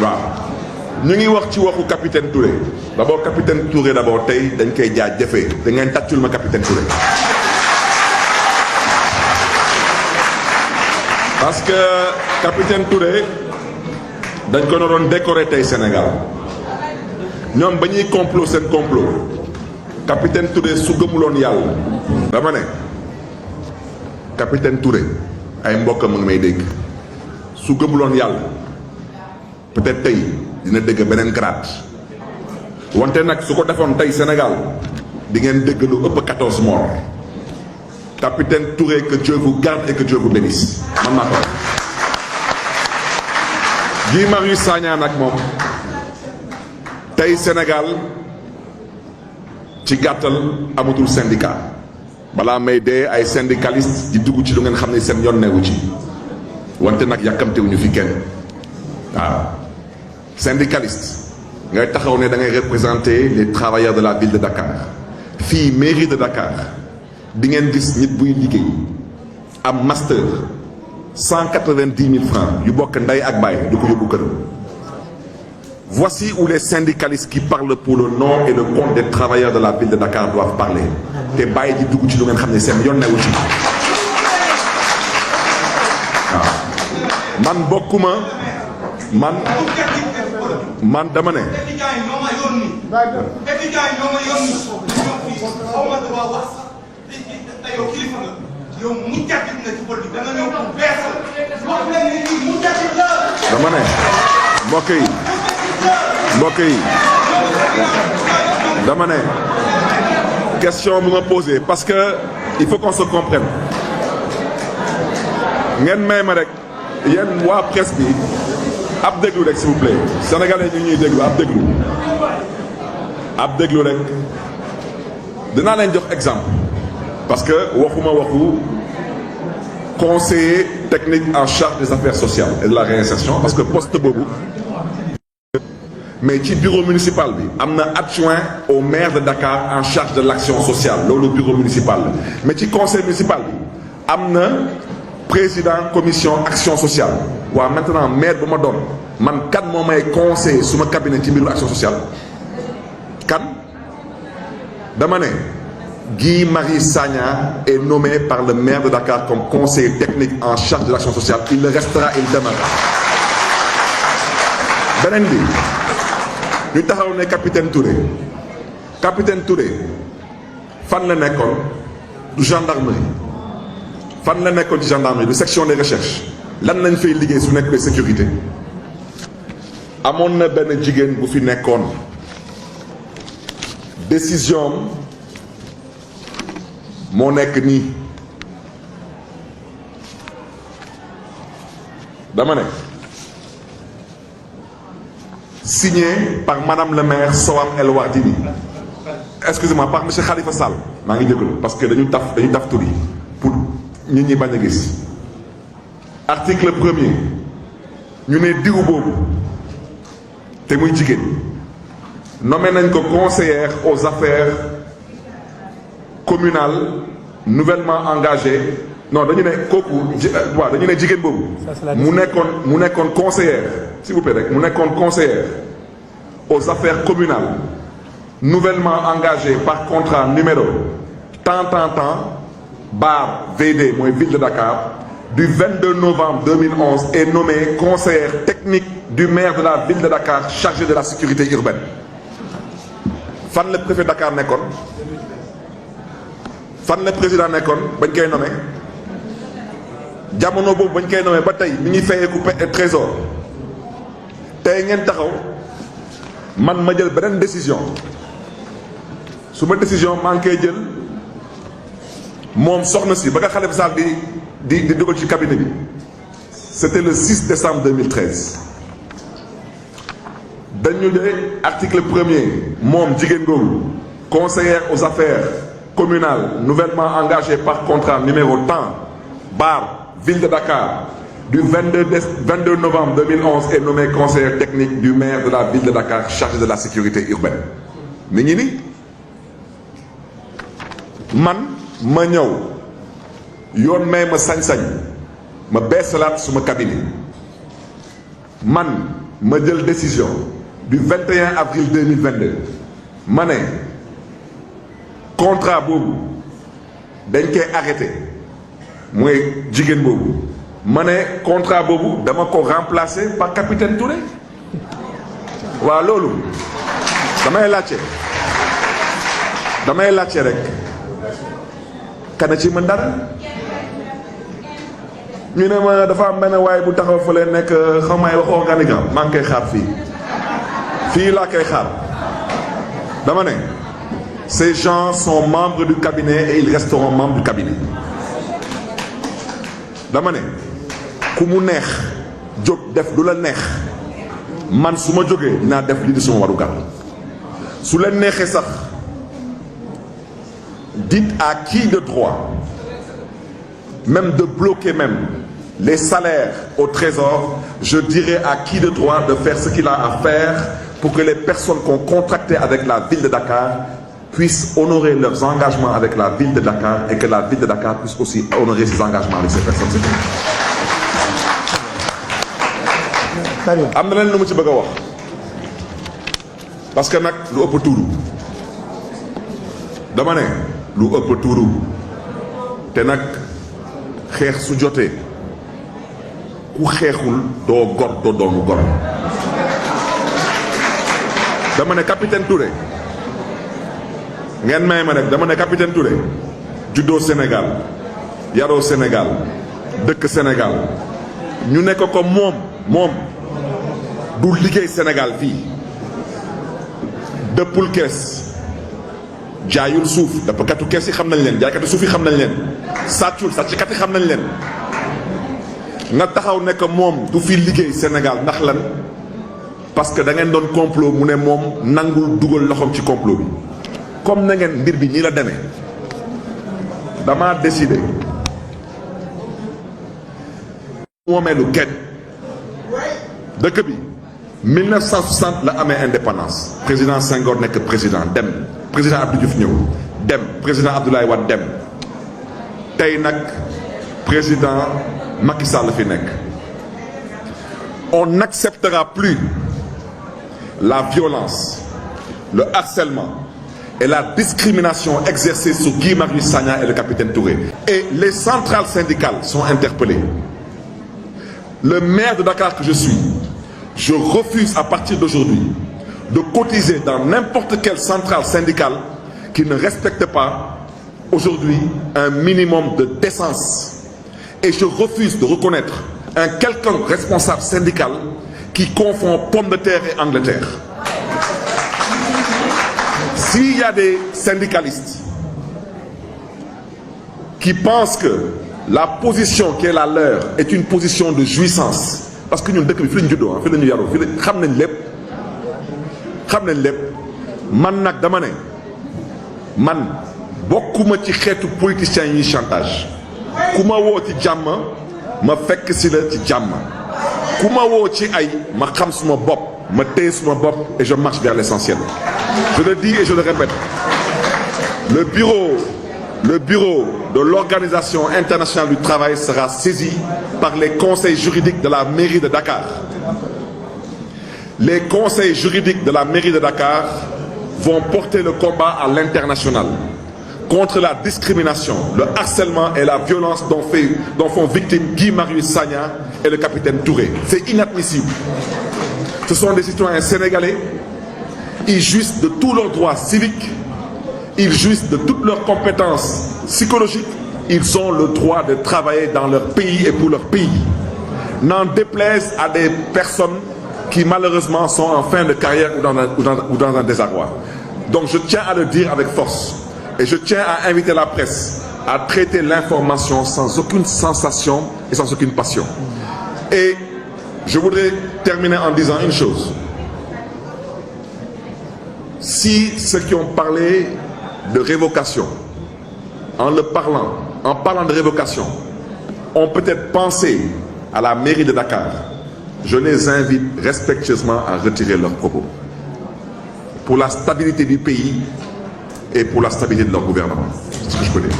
waaw ñu ngi wax ci waxu capitaine Touré d'abord capitaine Touré d'abord tey dañ koy jaajëfee da ngeen tàccul ma capitaine Touré parce que capitaine Touré dañ ko doon décorer tey Sénégal ñoom ba ñuy complot seen complot capitaine Touré su gëmuloon yàlla dama ne capitaine Touré ay mbokkam a ngi may dégg su gëmuloon yàlla peut-être tey dina dégg beneen grade wante nag su ko defoon tey Sénégal di ngeen dégg lu ëpp 14 morts capitaine Touré que Dieu vous garde et que Dieu vous bénisse man naa ko Guy Marius Sagna nag moom tey Sénégal ci gàttal amatul syndicat balaa may dee ay syndicalistes di dugg ci lu ngeen xam ne seen yoon newu ci wante nag yàkkamtewuñu fi kenn waaw syndicaliste ngay taxaw ne da ngay représenter les travailleurs de la ville de Dakar fii mairie de Dakar di ngeen gis nit buy liggéey am master 190 000 francs yu bokk ndey ak baay du ko yóbbu këram. Voici où les syndicalistes qui parlent pour le nom et le compte des travailleurs de la ville de Dakar doivent parler te bàyyi di dugg ci lu ngeen xam ne seen yoon newu ci waaw man bokkuma man dama ne mbokk yi dama ne question bu ma posé parce que il faut qu'on se comprenne ngeen may ma rek yéen waa presse bi ab déglu rek s'il vous plaît sénégalais ñu ñuy déglu ab déglu rek dinaa leen jox exemple parce que waxuma waxu conseiller technique en charge des affaires sociales et de la réinsertion parce que poste boobu mais ci bureau municipal bi am na adjoint au maire de Dakar en charge de l'action sociale loolu bureau municipal la mais ci conseil municipal bi am na président commission action sociale waaw maintenant maire bu ma doon man kan moo may conseiller suma cabinet ci mbiru action sociale kan dama ne Guy Marius Sagna est nommé par le maire de Dakar comme conseiller technique en charge de l'action sociale il le restera il demeurera beneen bi ñu taxaw ne capitaine Touré fan la nekkoon du gendarmerie fan la nekkoon ci gendarmerie du section des recherches lan lañ fay liggéey su nekkee sécurité amoon na benn jigéen bu fi nekkoon décision moo nekk nii dama ne signé par madame le maire Soham El Wardini excusez-moi par monsieur Khalifa Sall maa ngi jégalu parce que dañu taf tur yi pour nit ñi bañ a gis article 1er ñu ne diw boobu te muy jigéen nommé nañ ko conseillère aux affaires communales nouvellement engagée non dañu ne kooku waaw dañu ne jigéen boobu mu nekkoon conseillère s'il vous plaît rek mu nekkoon conseillère aux affaires communales nouvellement engagée par contrat numéro tant bar VD mooy ville de Dakar du 22 novembre 2011 est nommée conseillère technique du maire de la ville de Dakar chargée de la sécurité urbaine fan la préfet Dakar nekkoon fan la président nekkoon bañ koy nommé jamono boobu bañ koy nommé ba tey mi ngi fayeeku trésor tey ngeen taxaw man ma jël beneen décision su ma décision maa ngi koy jël moom soxna si ba nga Khalifa Sall di dugal ci cabinet bi c'était le 6 décembre 2013 dañu ne article 1er moom jigéen googu conseillère aux affaires communales nouvellement engagée par contrat numéro tant bar ville de Dakar du 22 novembre 2011 est nommée conseillère technique du maire de la ville de Dakar chargée de la sécurité urbaine mi ngi ni man ma ñëw yoon may ma sañ-sañ ma beesalaat suma cabinet man ma jël décision du 21 avril 2022 ma ne contrat boobu dañ koy arrêté mooy jigéen boobu ma ne contrat boobu dama ko remplacer par capitaine Touré waaw loolu damay laajte rek kana ci mën dara ñu ne ma dafa am benn waaye bu taxaw fa leen nekk xaw may wax organigramme maa ngi koy xaar fii laa koy xaar dama ne ces gens sont membres du cabinet et ils resteront membres du cabinet dama ne ku mu neex jóg def lu la neex man su ma jógee dinaa def lii di suma warugar su leen neexee sax dites à qui de droit même de bloquer même les salaires au trésor, je dirais à qui de droit de faire ce qu'il a à faire pour que les personnes qui ont contracté avec la ville de Dakar puissent honorer leurs engagements avec la ville de Dakar et que la ville de Dakar puisse aussi honorer ses engagements avec ces personnes. am na leen lu mu ci bëgg a wax parce que nag lu ëpp tuuru dama ne lu ëpp tuuru te nag xeex su jotee ku xeexul doo gor doo doonu gor dama ne capitaine Touré ngeen may ma rek dama ne capitaine Touré juddoo Sénégal yaroo Sénégal dëkk Sénégal ñu nekk ko moom du liggéey Sénégal fii dëppul kees jaayul suuf dëppkatu kees yi xam nañ leen jaaykatu suuf yi xam nañ leen sàccul sàcckat yi xam nañ leen nga taxaw nekk moom du fi liggéey Sénégal ndax lan parce que da ngeen doon complot mu ne moom nangul dugal loxoom ci complot bi comme na ngeen mbir bi ñi la demee dama décidé moomeelu kenn dëkk bi 1960 la amee indépendance président Senghor nekk président dem président Abdou Diouf ñëw dem président Abdoulaye Wade dem tey nag président Macky Sall fi nekk on n'acceptera plus la violence, le harcèlement et la discrimination exercée sur Guy Marius Sagna et le capitaine Touré. Et les centrales syndicales sont interpellées. Le maire de Dakar que je suis, je refuse à partir d'aujourd'hui de cotiser dans n'importe quelle centrale syndicale qui ne respecte pas aujourd'hui un minimum de décence. Et je refuse de reconnaître un quelconque responsable syndical qui confond pomme de terre et Angleterre. S'il y a des syndicalistes qui pensent que la position qui est la leur est une position de jouissance, parce que ñun dëkk bi fi lañu juddoo fi lañu yaroo fi la xam nañ lépp man nag dama ne man bokkuma ci xeetu politiciens yi chantage ku ma woo ci jàmm ma fekk si la ci jàmm ku ma woo ci ay ma xam suma bopp ma téye suma bopp et je marche vers l'essentiel. Je le dis et je le répète, le bureau de l'Organisation internationale du travail sera saisi par les conseils juridiques de la mairie de Dakar. Les conseils juridiques de la mairie de Dakar vont porter le combat à l'international contre la discrimination, le harcèlement et la violence dont font victimes Guy Marius Sagna et le capitaine Touré. C'est inadmissible. Ce sont des citoyens sénégalais. Ils jouissent de tous leurs droits civiques, ils jouissent de toutes leurs compétences psychologiques, ils ont le droit de travailler dans leur pays et pour leur pays. N'en déplaise à des personnes qui malheureusement sont en fin de carrière ou dans un désarroi. Donc je tiens à le dire avec force et je tiens à inviter la presse à traiter l'information sans aucune sensation et sans aucune passion. Et je voudrais terminer en disant une chose. Si ceux qui ont parlé de révocation, en parlant de révocation, ont peut-être pensé à la mairie de Dakar, je les invite respectueusement à retirer leurs propos. Pour la stabilité du pays et pour la stabilité de leur gouvernement. C'est ce que je peux dire.